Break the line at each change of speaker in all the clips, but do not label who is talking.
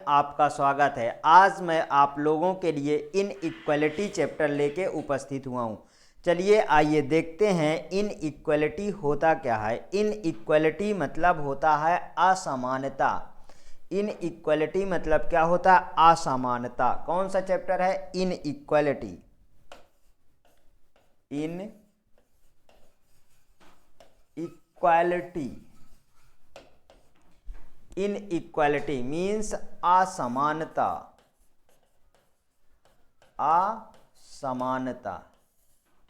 आपका स्वागत है। आज मैं आप लोगों के लिए इनइक्वालिटी चैप्टर लेके उपस्थित हुआ हूँ। चलिए आइए देखते हैं इनइक्वालिटी होता क्या है। इनइक्वालिटी मतलब होता है असमानता। इनइक्वालिटी मतलब क्या होता है? असमानता। कौन सा चैप्टर है? इनइक्वालिटी। इनइक्वालिटी इनइक्वालिटी मीन्स असमानता। असमानता,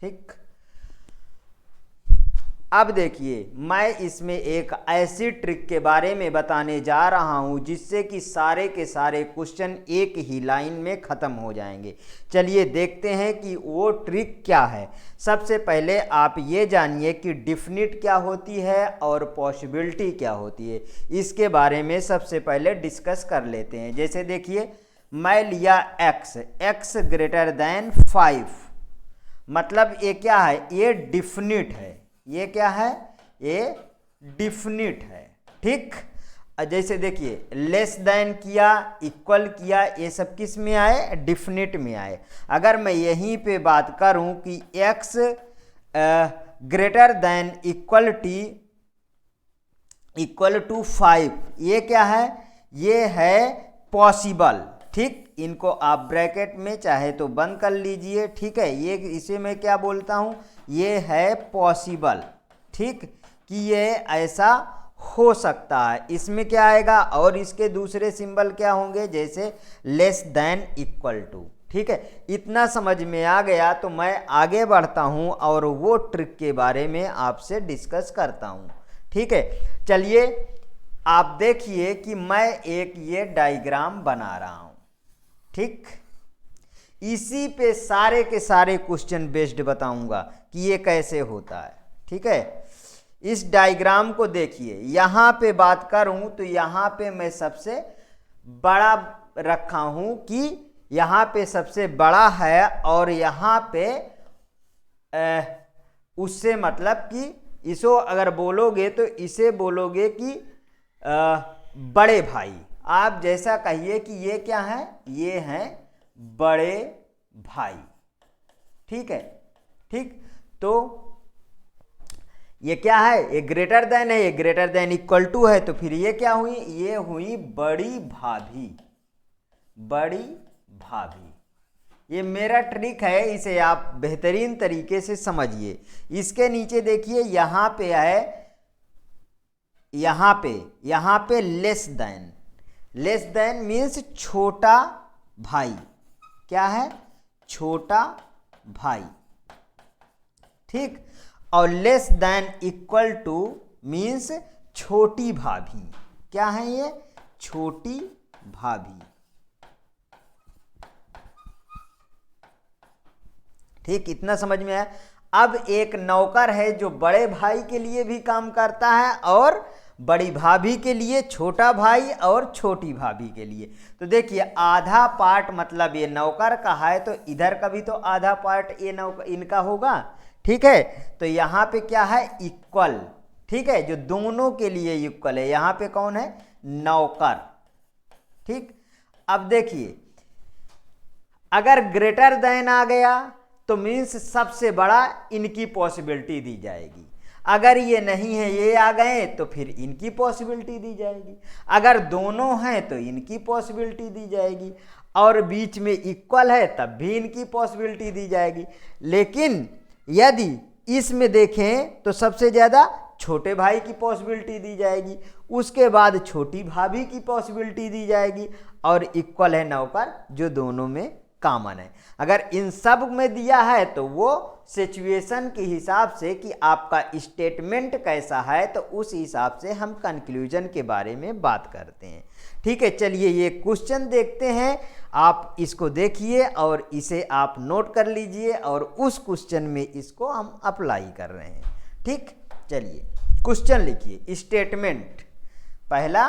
ठीक। अब देखिए, मैं इसमें एक ऐसी ट्रिक के बारे में बताने जा रहा हूं जिससे कि सारे के सारे क्वेश्चन एक ही लाइन में ख़त्म हो जाएंगे। चलिए देखते हैं कि वो ट्रिक क्या है। सबसे पहले आप ये जानिए कि डिफिनिट क्या होती है और पॉसिबिलिटी क्या होती है। इसके बारे में सबसे पहले डिस्कस कर लेते हैं। जैसे देखिए, मैं लिया x ग्रेटर देन 5, मतलब ये क्या है? ये डिफिनिट है। ये क्या है? ये डिफिनिट है, ठीक। जैसे देखिए, लेस देन किया, इक्वल किया, ये सब किस में आए? डिफिनिट में आए। अगर मैं यहीं पे बात करूं कि x greater than equal to 5, ये क्या है? ये है पॉसिबल, ठीक। इनको आप ब्रैकेट में चाहे तो बंद कर लीजिए, ठीक है। ये इसे मैं क्या बोलता हूँ? ये है पॉसिबल, ठीक, कि ये ऐसा हो सकता है। इसमें क्या आएगा? और इसके दूसरे सिंबल क्या होंगे? जैसे लेस देन इक्वल टू, ठीक है। इतना समझ में आ गया तो मैं आगे बढ़ता हूँ और वो ट्रिक के बारे में आपसे डिस्कस करता हूँ, ठीक है। चलिए आप देखिए कि मैं एक ये डायग्राम बना रहा हूँ, ठीक। इसी पे सारे के सारे क्वेश्चन बेस्ड बताऊंगा कि ये कैसे होता है, ठीक है। इस डायग्राम को देखिए, यहां पे बात करूं तो यहां पे मैं सबसे बड़ा रखा हूं कि यहां पे सबसे बड़ा है, और यहां पे उससे मतलब कि इसको अगर बोलोगे तो इसे बोलोगे कि बड़े भाई। आप जैसा कहिए कि ये क्या है? ये हैं बड़े भाई, ठीक है, ठीक। तो ये क्या है? ये ग्रेटर देन है, ये ग्रेटर देन इक्वल टू है, तो फिर ये क्या हुई? ये हुई बड़ी भाभी। बड़ी भाभी, ये मेरा ट्रिक है, इसे आप बेहतरीन तरीके से समझिए। इसके नीचे देखिए, यहां पे है, यहां पे लेस देन मीन्स छोटा भाई। क्या है? छोटा भाई, ठीक। और less than equal two means छोटी भाभी। क्या है ये? छोटी भाभी, ठीक। इतना समझ में आया। अब एक नौकर है जो बड़े भाई के लिए भी काम करता है और बड़ी भाभी के लिए, छोटा भाई और छोटी भाभी के लिए। तो देखिए, आधा पार्ट मतलब ये नौकर का है, तो इधर का भी तो आधा पार्ट ये नौकर इनका होगा, ठीक है। तो यहाँ पे क्या है? इक्वल, ठीक है, जो दोनों के लिए इक्वल है। यहाँ पे कौन है? नौकर, ठीक। अब देखिए, अगर ग्रेटर देन आ गया तो मीन्स सबसे बड़ा इनकी पॉसिबिलिटी दी जाएगी। अगर ये नहीं है, ये आ गए, तो फिर इनकी पॉसिबिलिटी दी जाएगी। अगर दोनों हैं तो इनकी पॉसिबिलिटी दी जाएगी, और बीच में इक्वल है तब भी इनकी पॉसिबिलिटी दी जाएगी। लेकिन यदि इसमें देखें तो सबसे ज़्यादा छोटे भाई की पॉसिबिलिटी दी जाएगी, उसके बाद छोटी भाभी की पॉसिबिलिटी दी जाएगी, और इक्वल है नौकर, जो दोनों में कॉमन है। अगर इन सब में दिया है तो वो सिचुएशन के हिसाब से कि आपका स्टेटमेंट कैसा है, तो उस हिसाब से हम कंक्लूजन के बारे में बात करते हैं, ठीक है। चलिए ये क्वेश्चन देखते हैं। आप इसको देखिए और इसे आप नोट कर लीजिए, और उस क्वेश्चन में इसको हम अप्लाई कर रहे हैं, ठीक। चलिए क्वेश्चन लिखिए। स्टेटमेंट, पहला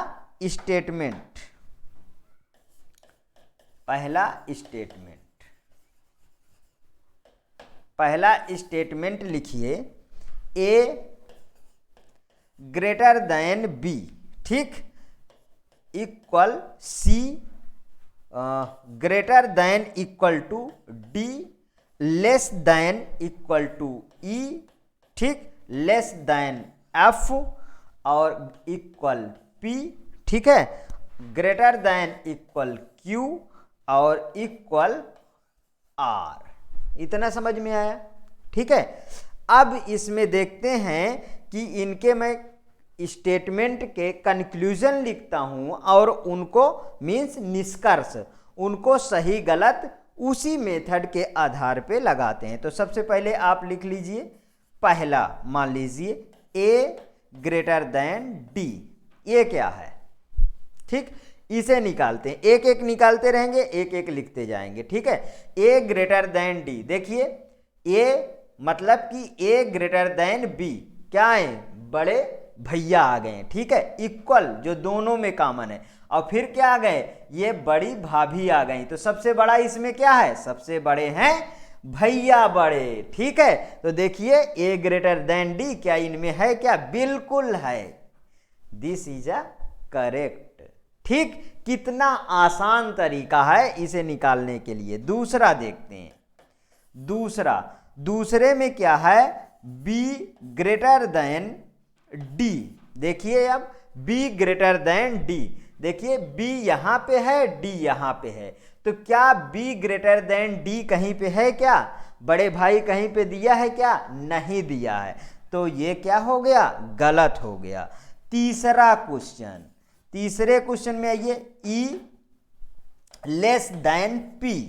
स्टेटमेंट लिखिए, ए ग्रेटर देन बी, ठीक, equal C greater than equal to D, less than equal to E, ठीक, लेस देन एफ और इक्वल पी, ठीक है, ग्रेटर देन इक्वल क्यू और इक्वल आर। इतना समझ में आया, ठीक है। अब इसमें देखते हैं कि इनके मैं स्टेटमेंट के कंक्लूजन लिखता हूं और उनको मीन्स निष्कर्ष, उनको सही गलत उसी मेथड के आधार पे लगाते हैं। तो सबसे पहले आप लिख लीजिए, पहला मान लीजिए ए ग्रेटर देन डी, ये क्या है, ठीक, इसे निकालते हैं, एक एक निकालते रहेंगे, एक एक लिखते जाएंगे, ठीक है। ए ग्रेटर देन डी, देखिए ए मतलब कि ए ग्रेटर देन बी, क्या है, बड़े भैया आ गए, ठीक है, इक्वल जो दोनों में कॉमन है, और फिर क्या आ गए, ये बड़ी भाभी आ गई। तो सबसे बड़ा इसमें क्या है, सबसे बड़े हैं भैया बड़े, ठीक है। तो देखिए ए ग्रेटर देन डी क्या इनमें है, क्या, बिल्कुल है, दिस इज अ करेक्ट, ठीक। कितना आसान तरीका है इसे निकालने के लिए। दूसरा देखते हैं, दूसरे में क्या है, b ग्रेटर देन d, देखिए अब b ग्रेटर देन d, देखिए b यहां पे है, d यहां पे है, तो क्या b ग्रेटर देन d कहीं पे है, क्या बड़े भाई कहीं पे दिया है, क्या नहीं दिया है, तो ये क्या हो गया, गलत हो गया। तीसरा क्वेश्चन, तीसरे क्वेश्चन में आइए, e लेस देन p,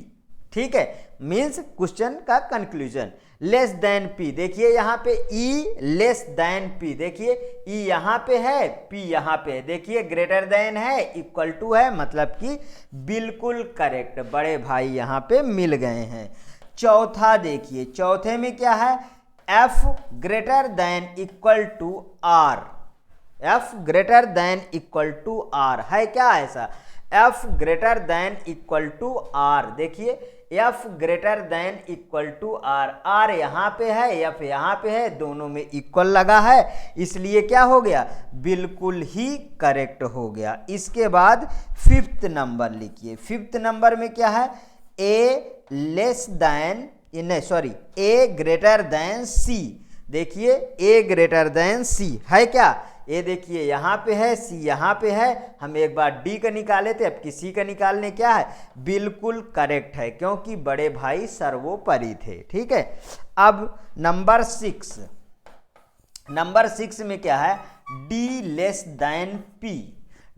ठीक है, मीन्स क्वेश्चन का कंक्लूजन, लेस देन p, देखिए यहाँ पे e लेस देन p, देखिए e यहाँ पे है, p यहाँ पे है, देखिए ग्रेटर देन है, इक्वल टू है, मतलब कि बिल्कुल करेक्ट, बड़े भाई यहाँ पे मिल गए हैं। चौथा देखिए, चौथे में क्या है, f greater than equal to r, f greater than equal to r है, क्या ऐसा, f greater than equal to r, देखिए f greater than equal to r, r यहाँ पे है, f यहाँ पे है, दोनों में इक्वल लगा है, इसलिए क्या हो गया, बिल्कुल ही करेक्ट हो गया। इसके बाद फिफ्थ नंबर लिखिए, फिफ्थ नंबर में क्या है, a लेस देन, नहीं sorry, a greater then c, देखिए a ग्रेटर देन c है, क्या, ये देखिए यहाँ पे है, सी यहाँ पे है, हम एक बार डी का निकाले थे, अब किसी का निकालने, क्या है, बिल्कुल करेक्ट है, क्योंकि बड़े भाई सर्वोपरि थे, ठीक है। अब नंबर सिक्स में क्या है, D less then P,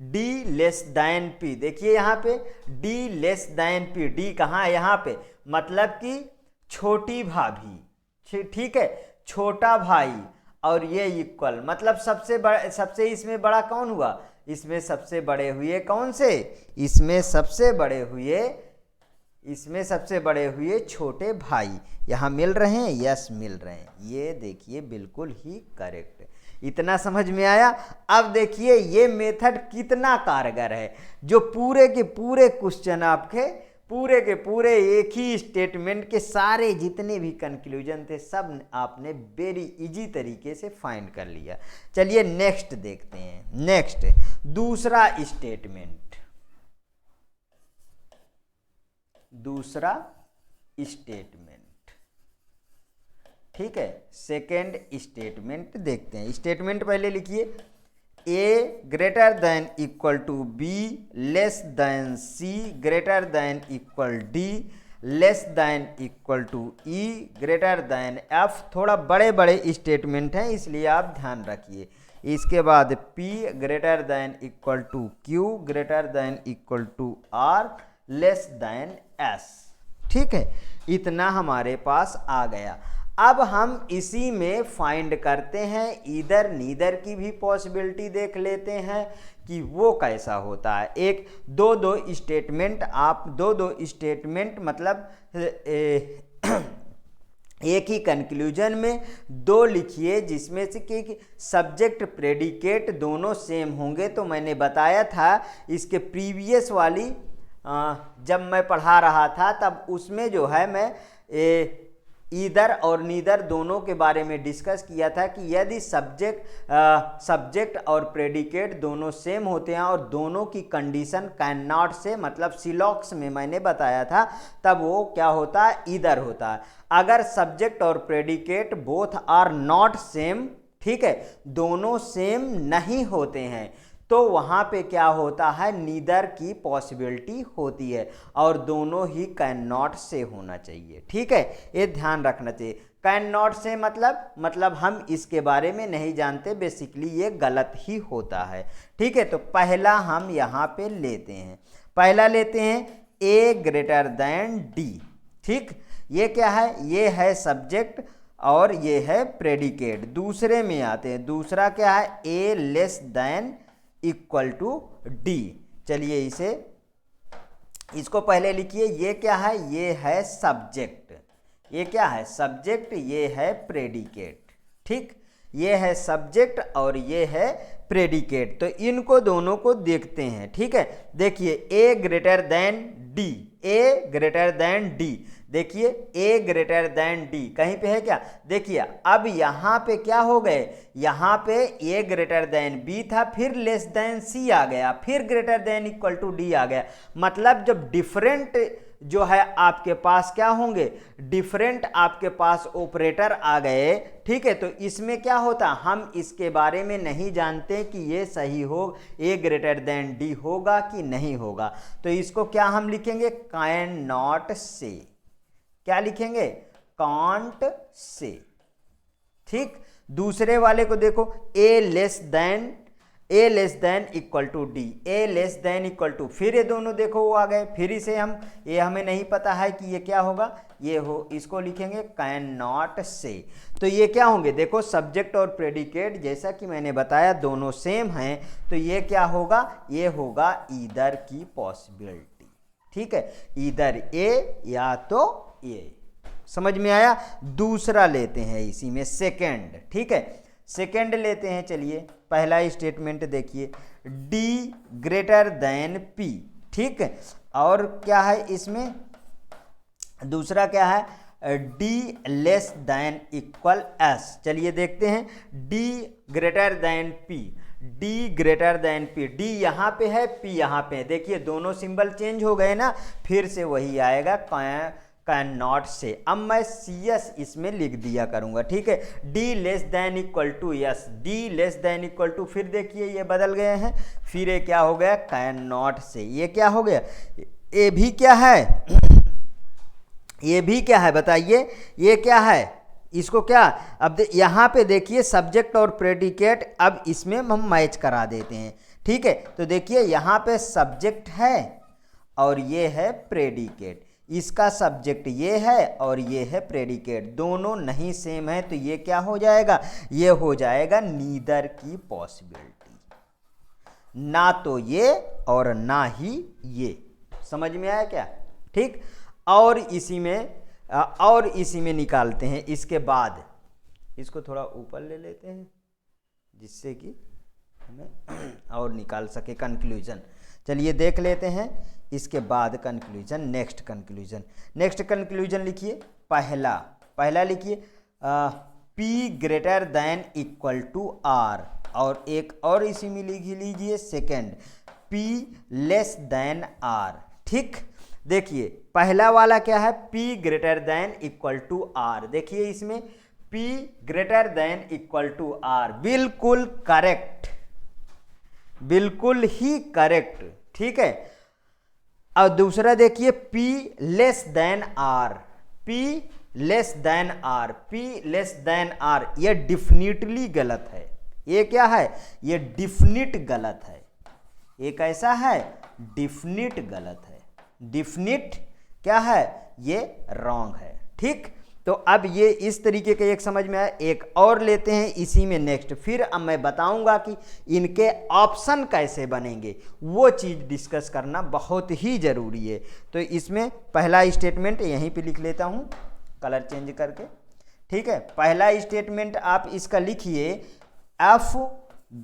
D less then P, देखिए यहाँ पे D less then P, D कहाँ है, यहाँ पे, मतलब कि छोटी भाभी, ठीक है, छोटा भाई, और ये इक्वल, मतलब सबसे इसमें बड़ा कौन हुआ, इसमें सबसे बड़े हुए कौन से, इसमें सबसे बड़े हुए छोटे भाई यहाँ मिल रहे हैं, यस मिल रहे हैं, ये देखिए बिल्कुल ही करेक्ट। इतना समझ में आया। अब देखिए ये मेथड कितना कारगर है, जो पूरे के पूरे क्वेश्चन आपके पूरे के पूरे एक ही स्टेटमेंट के सारे जितने भी कंक्लूजन थे सब आपने वेरी इजी तरीके से फाइंड कर लिया। चलिए नेक्स्ट देखते हैं। नेक्स्ट दूसरा स्टेटमेंट, ठीक है, सेकेंड स्टेटमेंट देखते हैं। स्टेटमेंट पहले लिखिए, A greater than equal to B less than C greater than equal D less than equal to E greater than F. थोड़ा बड़े बड़े स्टेटमेंट हैं इसलिए आप ध्यान रखिए। इसके बाद P greater than equal to Q greater than equal to R less than S. ठीक है, इतना हमारे पास आ गया। अब हम इसी में फाइंड करते हैं इधर नीदर की भी पॉसिबिलिटी देख लेते हैं कि वो कैसा होता है। एक दो स्टेटमेंट, आप दो स्टेटमेंट मतलब एक ही कंक्लूजन में दो लिखिए जिसमें से कि सब्जेक्ट प्रेडिकेट दोनों सेम होंगे। तो मैंने बताया था इसके प्रीवियस वाली जब मैं पढ़ा रहा था तब उसमें जो है मैं ईदर और नीदर दोनों के बारे में डिस्कस किया था कि यदि सब्जेक्ट और प्रेडिकेट दोनों सेम होते हैं और दोनों की कंडीशन कैन नॉट से मतलब सिलॉक्स में मैंने बताया था, तब वो क्या होता है, ईदर होता है। अगर सब्जेक्ट और predicate both are not same, ठीक है, दोनों सेम नहीं होते हैं, तो वहाँ पे क्या होता है, नीदर की पॉसिबिलिटी होती है और दोनों ही कैन नॉट से होना चाहिए। ठीक है, ये ध्यान रखना चाहिए। कैन नॉट से मतलब हम इसके बारे में नहीं जानते, बेसिकली ये गलत ही होता है। ठीक है, तो पहला हम यहाँ पे लेते हैं, पहला लेते हैं ए ग्रेटर देन डी। ठीक, ये क्या है, ये है सब्जेक्ट और ये है प्रेडिकेट। दूसरे में आते हैं, दूसरा क्या है, A less than equal to D. चलिए इसको पहले लिखिए, ये क्या है, ये है सब्जेक्ट, ये क्या है सब्जेक्ट, ये है प्रेडिकेट। ठीक, ये है सब्जेक्ट और ये है प्रेडिकेट, तो इनको दोनों को देखते हैं। ठीक है, देखिए A greater then D, A greater then D, देखिए ए ग्रेटर देन डी कहीं पे है क्या, देखिए अब यहाँ पे क्या हो गए, यहाँ पे ए ग्रेटर देन बी था, फिर लेस देन सी आ गया, फिर greater than equal to D आ गया। मतलब जब डिफरेंट जो है आपके पास क्या होंगे, डिफरेंट आपके पास ऑपरेटर आ गए, ठीक है, तो इसमें क्या होता, हम इसके बारे में नहीं जानते कि ये सही हो, ए ग्रेटर देन डी होगा कि नहीं होगा, तो इसको क्या हम लिखेंगे, कैन नॉट से। क्या लिखेंगे, कांट से। ठीक, दूसरे वाले को देखो, A less than equal to D, A less than equal to, फिर ये दोनों देखो वो आ गए, फिर इसे ये हमें नहीं पता है कि ये क्या होगा, ये हो, इसको लिखेंगे कैन नॉट से। तो ये क्या होंगे, देखो सब्जेक्ट और प्रेडिकेट जैसा कि मैंने बताया दोनों सेम हैं, तो ये क्या होगा, ये होगा ईदर की पॉसिबिलिटी। ठीक है, ईदर ए या तो ए। समझ में आया। दूसरा लेते हैं इसी में सेकंड। ठीक है, सेकंड लेते हैं, चलिए पहला स्टेटमेंट देखिए, डी ग्रेटर देन पी। ठीक है, और क्या है इसमें, दूसरा क्या है, D less than equal S. चलिए देखते हैं, D greater than P, D greater than P, D यहाँ पे है, पी यहाँ पे है, देखिए दोनों सिंबल चेंज हो गए ना, फिर से वही आएगा कैन नॉट से। अब मैं सी एस इसमें लिख दिया करूँगा। ठीक है, D less than equal to S, D less than equal to, फिर देखिए ये बदल गए हैं, फिर ये क्या हो गया, कैन नॉट से। ये क्या हो गया, ये भी क्या है, ये भी क्या है बताइए, ये क्या है, इसको क्या, अब यहाँ पे देखिए सब्जेक्ट और प्रेडिकेट, अब इसमें हम मैच करा देते हैं। ठीक है, तो देखिए यहाँ पे सब्जेक्ट है और ये है प्रेडिकेट, इसका सब्जेक्ट ये है और ये है प्रेडिकेट, दोनों नहीं सेम है, तो ये क्या हो जाएगा, ये हो जाएगा नीदर की पॉसिबिलिटी, ना तो ये और ना ही ये। समझ में आया क्या। ठीक, और इसी में निकालते हैं, इसके बाद इसको थोड़ा ऊपर ले लेते हैं जिससे कि हमें और निकाल सके कंक्लूजन। चलिए देख लेते हैं इसके बाद कंक्लूजन, नेक्स्ट कंक्लूजन लिखिए, पहला लिखिए P greater than equal to R, और एक और इसी में लिख लीजिए second P less than R। ठीक, देखिए पहला वाला क्या है, P greater than equal to R, देखिए इसमें P greater than equal to R, बिल्कुल करेक्ट, बिल्कुल ही करेक्ट। ठीक है, और दूसरा देखिए P less than R, P less than R, P less than R, ये डिफिनिटली गलत है। ये क्या है, ये डिफिनिट गलत है। ये कैसा है, डिफिनिट गलत है, डिफिनिट क्या है, ये रॉन्ग है। ठीक, तो अब ये इस तरीके के एक समझ में आया। एक और लेते हैं इसी में नेक्स्ट, फिर अब मैं बताऊंगा कि इनके ऑप्शन कैसे बनेंगे, वो चीज़ डिस्कस करना बहुत ही ज़रूरी है। तो इसमें पहला स्टेटमेंट यहीं पे लिख लेता हूँ कलर चेंज करके। ठीक है, पहला स्टेटमेंट आप इसका लिखिए एफ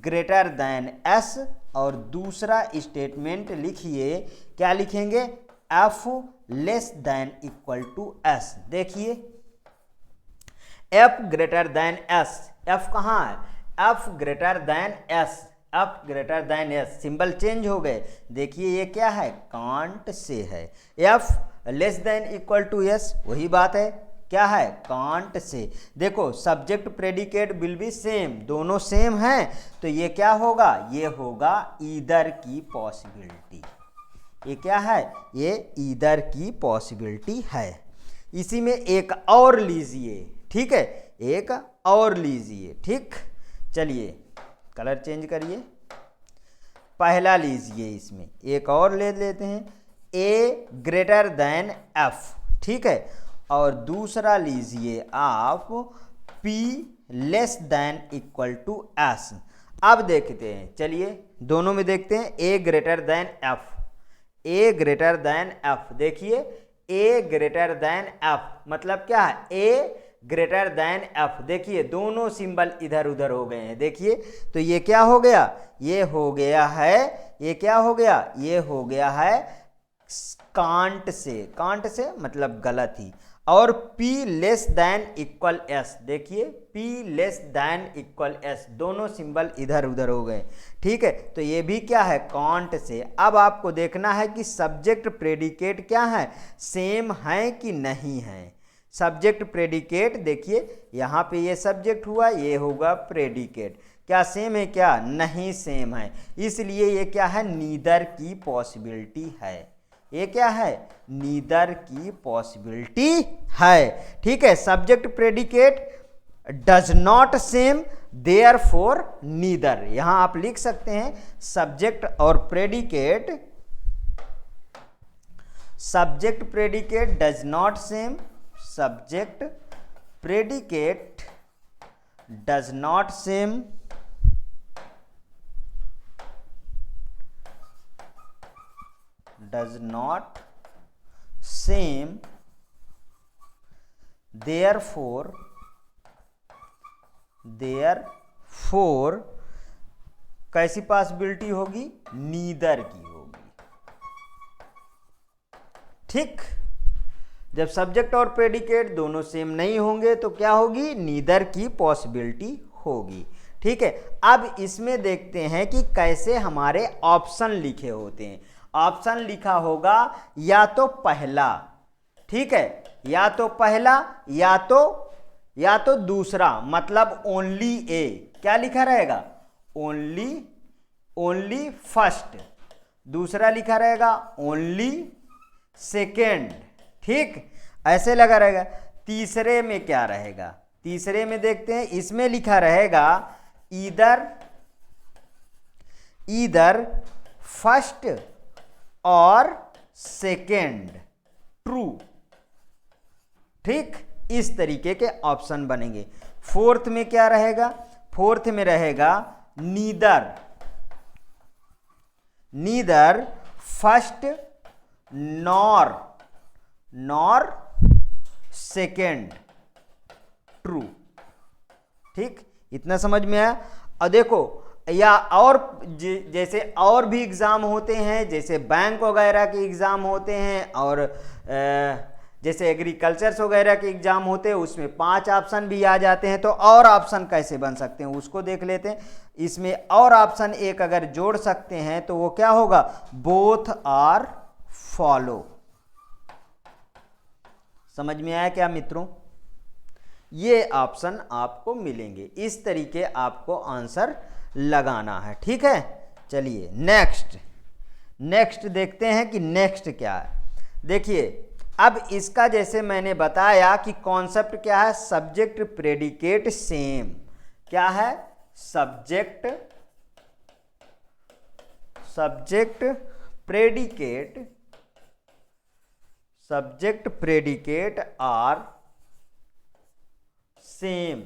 ग्रेटर देन एस, और दूसरा स्टेटमेंट लिखिए, क्या लिखेंगे, F less than equal to S. देखिए F greater than S, F कहाँ है, F greater than S, F greater than S, symbol change हो गए। देखिए ये क्या है, कांट से है। F less than equal to S, वही बात है, क्या है, कांट से। देखो subject predicate will be same, दोनों सेम हैं, तो ये क्या होगा, ये होगा ईदर की पॉसिबिलिटी। ये क्या है, ये ईदर की पॉसिबिलिटी है। इसी में एक और लीजिए, ठीक है, एक और लीजिए, ठीक। चलिए कलर चेंज करिए, पहला लीजिए, इसमें एक और ले लेते हैं, ए ग्रेटर देन एफ, ठीक है, और दूसरा लीजिए आप P less than equal to S. अब देखते हैं, चलिए दोनों में देखते हैं, A greater than F, A greater than F, देखिए ए ग्रेटर देन एफ मतलब क्या है, ए ग्रेटर देन एफ, देखिए दोनों सिंबल इधर उधर हो गए हैं, देखिए तो ये क्या हो गया, ये हो गया है, ये क्या हो गया, ये हो गया है कांट से, कांट से मतलब गलत ही। और P less than equal S, देखिए P less than equal S, दोनों सिंबल इधर उधर हो गए, ठीक है, तो ये भी क्या है, कांट से। अब आपको देखना है कि सब्जेक्ट प्रेडिकेट क्या है, सेम है कि नहीं है। सब्जेक्ट प्रेडिकेट देखिए यहाँ पे ये सब्जेक्ट हुआ, ये होगा प्रेडिकेट, क्या सेम है, क्या नहीं सेम है, इसलिए ये क्या है, नीदर की पॉसिबिलिटी है। ये क्या है, नीदर की पॉसिबिलिटी है, ठीक है। Subject predicate does not same, therefore neither, यहां आप लिख सकते हैं सब्जेक्ट और predicate, subject predicate does not same, subject predicate does not same, does not same, therefore कैसी पॉसिबिलिटी होगी, नीदर की होगी, ठीक। जब सब्जेक्ट और प्रेडिकेट दोनों सेम नहीं होंगे तो क्या होगी, नीदर की पॉसिबिलिटी होगी, ठीक है। अब इसमें देखते हैं कि कैसे हमारे ऑप्शन लिखे होते हैं। ऑप्शन लिखा होगा या तो पहला, ठीक है, या तो पहला या तो दूसरा, मतलब ओनली ए, क्या लिखा रहेगा, ओनली फर्स्ट, दूसरा लिखा रहेगा ओनली सेकेंड, ठीक, ऐसे लगा रहेगा। तीसरे में क्या रहेगा, तीसरे में देखते हैं, इसमें लिखा रहेगा ईदर फर्स्ट और सेकेंड ट्रू, ठीक, इस तरीके के ऑप्शन बनेंगे। फोर्थ में क्या रहेगा, फोर्थ में रहेगा neither first nor second true, ठीक, इतना समझ में आया। और देखो या और जैसे और भी एग्ज़ाम होते हैं, जैसे बैंक वगैरह के एग्ज़ाम होते हैं, और जैसे एग्रीकल्चर्स वगैरह के एग्ज़ाम होते हैं, उसमें 5 ऑप्शन भी आ जाते हैं। तो और ऑप्शन कैसे बन सकते हैं उसको देख लेते हैं। इसमें और ऑप्शन एक अगर जोड़ सकते हैं तो वो क्या होगा, बोथ आर फॉलो। समझ में आया क्या मित्रों, ये ऑप्शन आपको मिलेंगे, इस तरीके आपको आंसर लगाना है, ठीक है। चलिए नेक्स्ट देखते हैं कि नेक्स्ट क्या है। देखिए अब इसका जैसे मैंने बताया कि कॉन्सेप्ट क्या है, सब्जेक्ट प्रेडिकेट सेम, क्या है, सब्जेक्ट प्रेडिकेट आर सेम,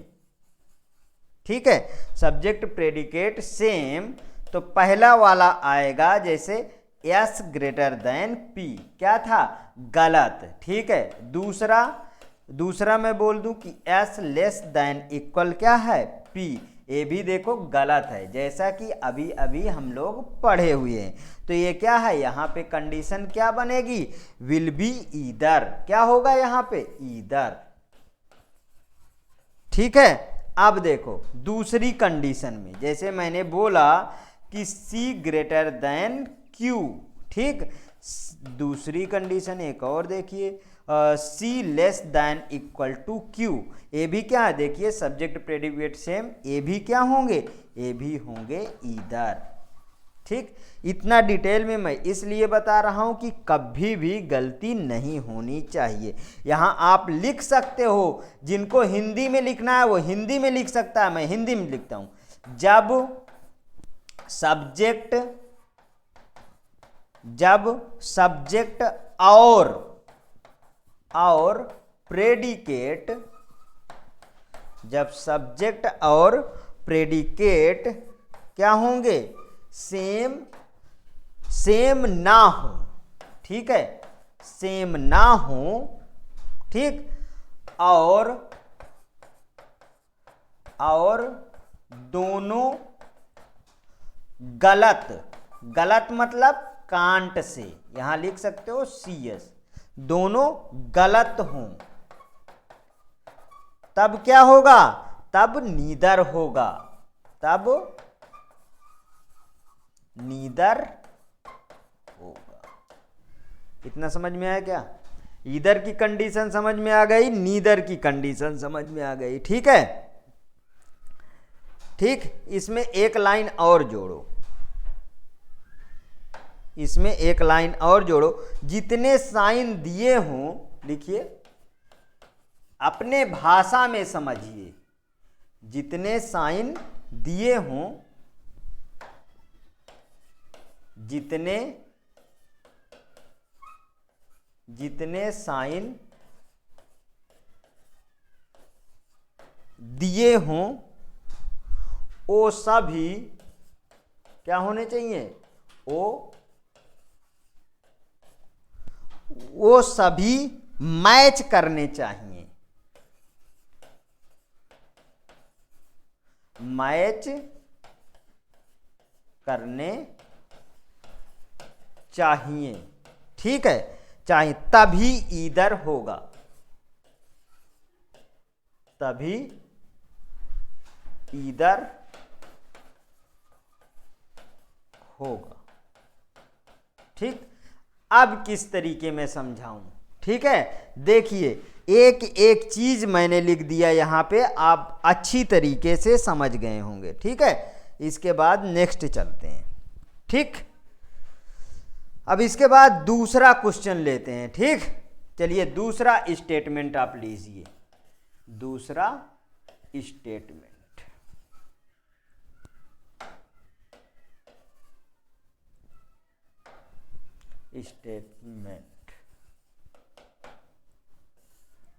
ठीक है, सब्जेक्ट प्रेडिकेट सेम। तो पहला वाला आएगा जैसे एस ग्रेटर देन पी, क्या था, गलत, ठीक है। दूसरा मैं बोल दूं कि एस लेस देन इक्वल क्या है, पी, ये भी देखो गलत है, जैसा कि अभी अभी हम लोग पढ़े हुए हैं। तो ये क्या है, यहाँ पे कंडीशन क्या बनेगी, विल बी ईदर, क्या होगा यहाँ पे, ईदर, ठीक है। अब देखो दूसरी कंडीशन में, जैसे मैंने बोला कि C ग्रेटर देन Q, ठीक। दूसरी कंडीशन एक और देखिए, C less than equal to Q। ये भी क्या है, देखिए सब्जेक्ट प्रेडिकेट सेम, ये भी क्या होंगे, ये भी होंगे ईदर, ठीक। इतना डिटेल में मैं इसलिए बता रहा हूं कि कभी भी गलती नहीं होनी चाहिए। यहां आप लिख सकते हो, जिनको हिंदी में लिखना है वो हिंदी में लिख सकता है, मैं हिंदी में लिखता हूं। जब सब्जेक्ट और प्रेडिकेट, जब सब्जेक्ट और प्रेडिकेट क्या होंगे, सेम ना हो, ठीक है, सेम ना हो, ठीक। और दोनों गलत मतलब कांट से, यहां लिख सकते हो CS, दोनों गलत हों, तब क्या होगा, तब नीदर होगा, तब नीदर होगा। इतना समझ में आया क्या? ईदर की कंडीशन समझ में आ गई, नीदर की कंडीशन समझ में आ गई, ठीक है। ठीक, इसमें एक लाइन और जोड़ो, इसमें एक लाइन और जोड़ो, जितने साइन दिए हों, लिखिए अपने भाषा में समझिए, जितने साइन दिए हों, जितने साइन दिए हों वो सभी क्या होने चाहिए, वो सभी मैच करने चाहिए, मैच करने चाहिए, ठीक है, चाहिए, तभी ईदर होगा, तभी ईदर होगा, ठीक। अब किस तरीके में समझाऊं, ठीक है। देखिए एक एक चीज मैंने लिख दिया यहां पे, आप अच्छी तरीके से समझ गए होंगे, ठीक है। इसके बाद नेक्स्ट चलते हैं, ठीक। अब इसके बाद दूसरा क्वेश्चन लेते हैं, ठीक। चलिए दूसरा स्टेटमेंट आप लीजिए, दूसरा स्टेटमेंट,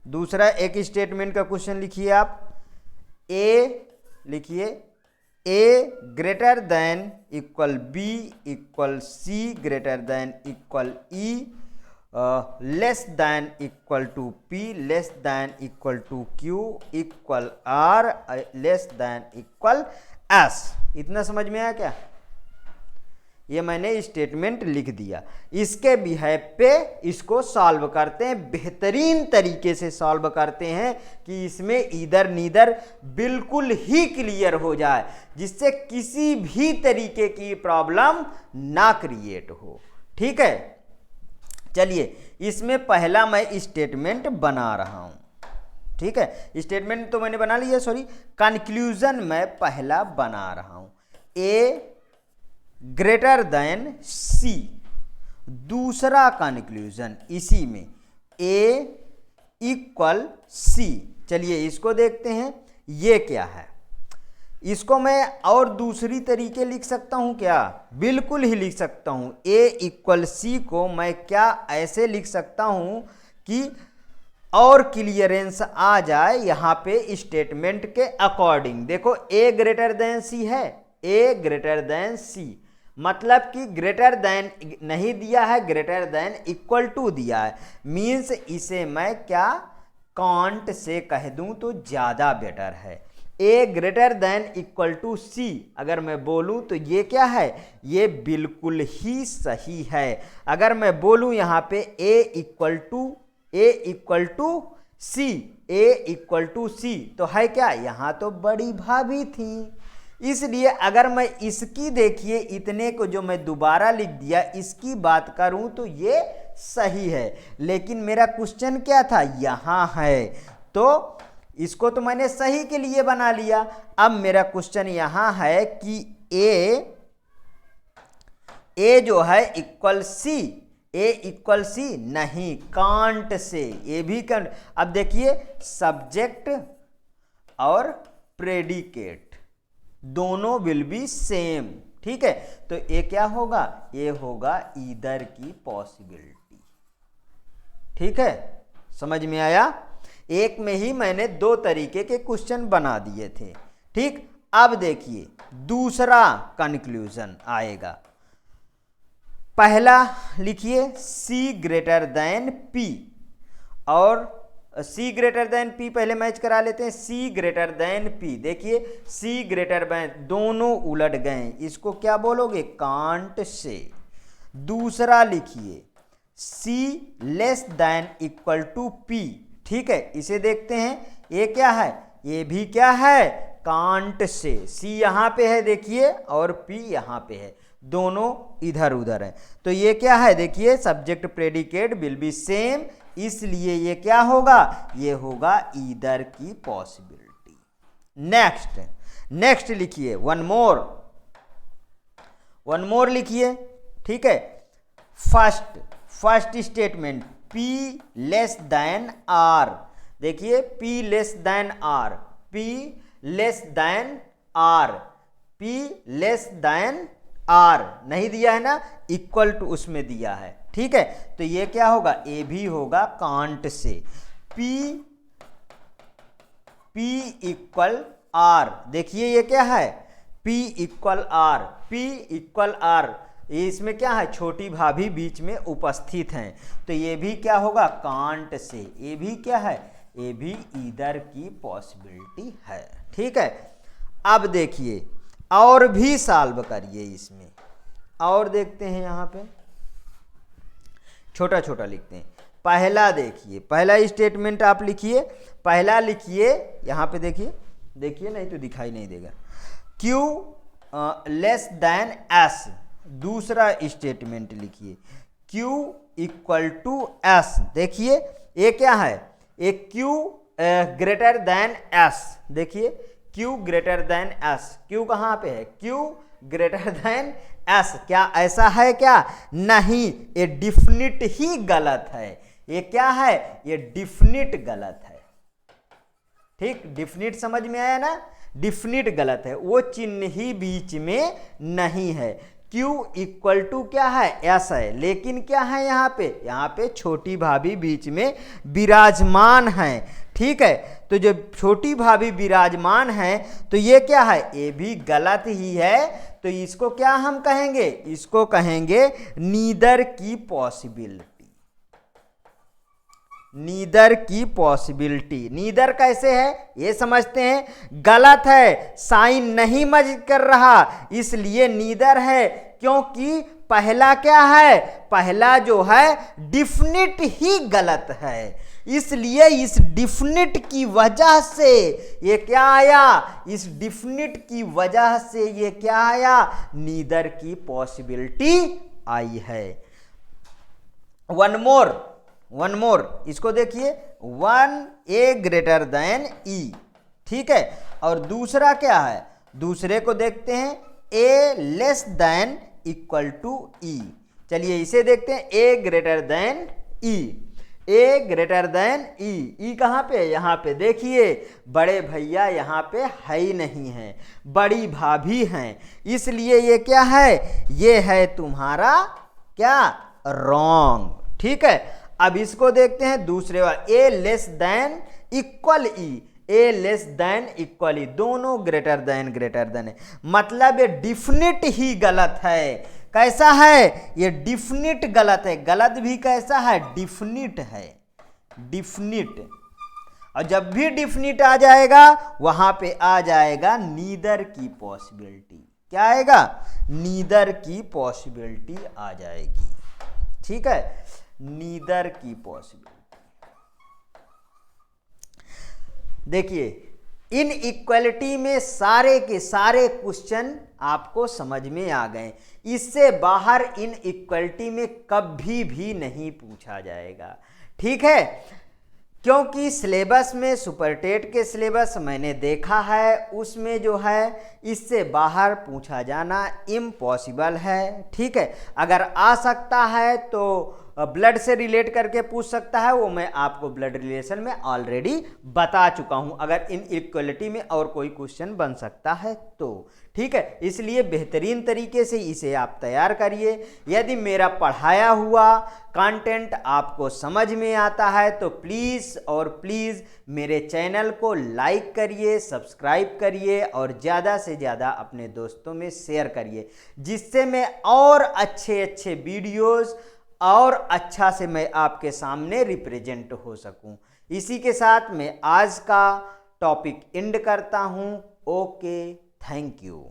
दूसरा एक स्टेटमेंट का क्वेश्चन लिखिए आप, लिखिए A greater than equal B equal C greater than equal E, less than equal to P less than equal to Q equal R less than equal S। इतना समझ में आया क्या? ये मैंने स्टेटमेंट लिख दिया, इसके बिहेव पे इसको सॉल्व करते हैं, बेहतरीन तरीके से सॉल्व करते हैं कि इसमें ईदर नीदर बिल्कुल ही क्लियर हो जाए, जिससे किसी भी तरीके की प्रॉब्लम ना क्रिएट हो, ठीक है। चलिए इसमें पहला मैं स्टेटमेंट बना रहा हूं, ठीक है। स्टेटमेंट तो मैंने बना लिया, सॉरी, कंक्लूजन मैं पहला बना रहा हूं, A ग्रेटर देन C, दूसरा कंक्लूजन इसी में A इक्वल C। चलिए इसको देखते हैं, ये क्या है, इसको मैं और दूसरी तरीके लिख सकता हूं क्या? बिल्कुल ही लिख सकता हूं। A इक्वल C को मैं क्या ऐसे लिख सकता हूं कि और क्लियरेंस आ जाए यहां पे स्टेटमेंट के अकॉर्डिंग। देखो A ग्रेटर देन C है, A ग्रेटर देन C, मतलब कि ग्रेटर देन नहीं दिया है, ग्रेटर देन इक्वल टू दिया है, मीन्स इसे मैं क्या कांट से कह दूं तो ज़्यादा बेटर है। A greater than equal to C अगर मैं बोलूं तो ये क्या है, ये बिल्कुल ही सही है। अगर मैं बोलूं यहाँ पे A equal to C, A equal to C, तो है क्या, यहाँ तो बड़ी भाभी थी, इसलिए अगर मैं इसकी देखिए इतने को जो मैं दोबारा लिख दिया इसकी बात करूं तो ये सही है, लेकिन मेरा क्वेश्चन क्या था, यहाँ है, तो इसको तो मैंने सही के लिए बना लिया। अब मेरा क्वेश्चन यहाँ है कि ए जो है इक्वल सी, ए इक्वल सी नहीं, कांट से, ए भी कांट। अब देखिए सब्जेक्ट और प्रेडिकेट दोनों विल बी सेम, ठीक है, तो ये क्या होगा, ये होगा ईदर की पॉसिबिलिटी, ठीक है, समझ में आया। एक में ही मैंने दो तरीके के क्वेश्चन बना दिए थे, ठीक। अब देखिए दूसरा कंक्लूजन आएगा, पहला लिखिए सी ग्रेटर देन पी, और सी ग्रेटर देन पी पहले मैच करा लेते हैं, सी ग्रेटर देन पी, देखिए सी ग्रेटर देन, दोनों उलट गए, इसको क्या बोलोगे, कांट से। दूसरा लिखिए C less than equal to P, ठीक है, इसे देखते हैं, ये क्या है, ये भी क्या है, कांट से, सी यहाँ पे है देखिए और पी यहाँ पे है, दोनों इधर उधर है, तो ये क्या है, देखिए subject predicate will be same, इसलिए ये क्या होगा, ये होगा ईदर की पॉसिबिलिटी। नेक्स्ट लिखिए वन मोर लिखिए, ठीक है, first statement P less than R, देखिए P less than R, P less than R, P less than R नहीं दिया है ना, इक्वल टू उसमें दिया है, ठीक है, तो ये क्या होगा, ए भी होगा can't say, P equal R, देखिए ये क्या है, P equal R, P equal R, ये इसमें क्या है, छोटी भाभी बीच में उपस्थित हैं, तो ये भी क्या होगा, कांट से, ये भी क्या है, ये भी ईदर की पॉसिबिलिटी है, ठीक है। अब देखिए और भी सॉल्व करिए इसमें, और देखते हैं, यहाँ पे छोटा छोटा लिखते हैं। पहला देखिए, पहला स्टेटमेंट आप लिखिए, पहला लिखिए यहाँ पे, देखिए नहीं तो दिखाई नहीं देगा, Q लेस देन S, दूसरा स्टेटमेंट लिखिए Q इक्वल टू S, देखिए ये क्या है, एक Q ग्रेटर देन S, देखिए Q greater than S, Q कहाँ पे है, Q ग्रेटर देन S, क्या ऐसा है क्या, नहीं, ये डिफिनिट ही गलत है, ये क्या है, ये डिफिनिट गलत है, ठीक, डिफिनिट समझ में आया ना, डिफिनिट गलत है, वो चिन्ह ही बीच में नहीं है, Q इक्वल टू क्या है, S है, लेकिन क्या है यहाँ पे छोटी भाभी बीच में विराजमान है, ठीक है, तो जब छोटी भाभी विराजमान है तो ये क्या है, ये भी गलत ही है, तो इसको क्या हम कहेंगे, इसको कहेंगे नीदर की पॉसिबिलिटी, नीदर की पॉसिबिलिटी। नीदर कैसे है ये समझते हैं, गलत है, साइन नहीं मैच कर रहा, इसलिए नीदर है, क्योंकि पहला क्या है, पहला जो है डिफिनिट ही गलत है, इसलिए इस डिफिनिट की वजह से ये क्या आया, इस डिफिनिट की वजह से ये क्या आया, नीदर की पॉसिबिलिटी आई है। वन मोर इसको देखिए, 1A ग्रेटर देन E, ठीक है, और दूसरा क्या है, दूसरे को देखते हैं A less than equal to E, चलिए इसे देखते हैं, A greater than E, A greater than E, E कहाँ पे, यहाँ पे देखिए बड़े भैया यहाँ पे है ही नहीं है, बड़ी भाभी हैं, इसलिए ये क्या है, ये है तुम्हारा क्या, रॉन्ग, ठीक है। अब इसको देखते हैं दूसरे वाला, ए लेस देन इक्वल ई, ए लेस देन इक्वल ई, दोनों ग्रेटर देन है, मतलब ये डिफिनिट ही गलत है, कैसा है, ये डिफिनिट गलत है, गलत भी कैसा है, डिफिनिट है, डिफिनिट, और जब भी डिफिनिट आ जाएगा वहां पे आ जाएगा नीदर की पॉसिबिलिटी, क्या आएगा, नीदर की पॉसिबिलिटी आ जाएगी, ठीक है, नीदर की पॉसिबिलिटी। देखिए, इनइक्वालिटी में सारे के सारे क्वेश्चन आपको समझ में आ गए। इससे बाहर इनइक्वालिटी में कभी भी नहीं पूछा जाएगा, ठीक है। क्योंकि सिलेबस में, सुपरटेट के सिलेबस मैंने देखा है, उसमें जो है इससे बाहर पूछा जाना इम्पॉसिबल है, ठीक है। अगर आ सकता है तो ब्लड से रिलेट करके पूछ सकता है, वो मैं आपको ब्लड रिलेशन में ऑलरेडी बता चुका हूं। अगर इनइक्वालिटी में और कोई क्वेश्चन बन सकता है तो, ठीक है। इसलिए बेहतरीन तरीके से इसे आप तैयार करिए। यदि मेरा पढ़ाया हुआ कंटेंट आपको समझ में आता है तो प्लीज़ और प्लीज़ मेरे चैनल को लाइक करिए, सब्सक्राइब करिए और ज़्यादा से ज़्यादा अपने दोस्तों में शेयर करिए, जिससे मैं और अच्छे अच्छे वीडियोज़ और अच्छा से मैं आपके सामने रिप्रेजेंट हो सकूं। इसी के साथ मैं आज का टॉपिक एंड करता हूं। Okay, thank you.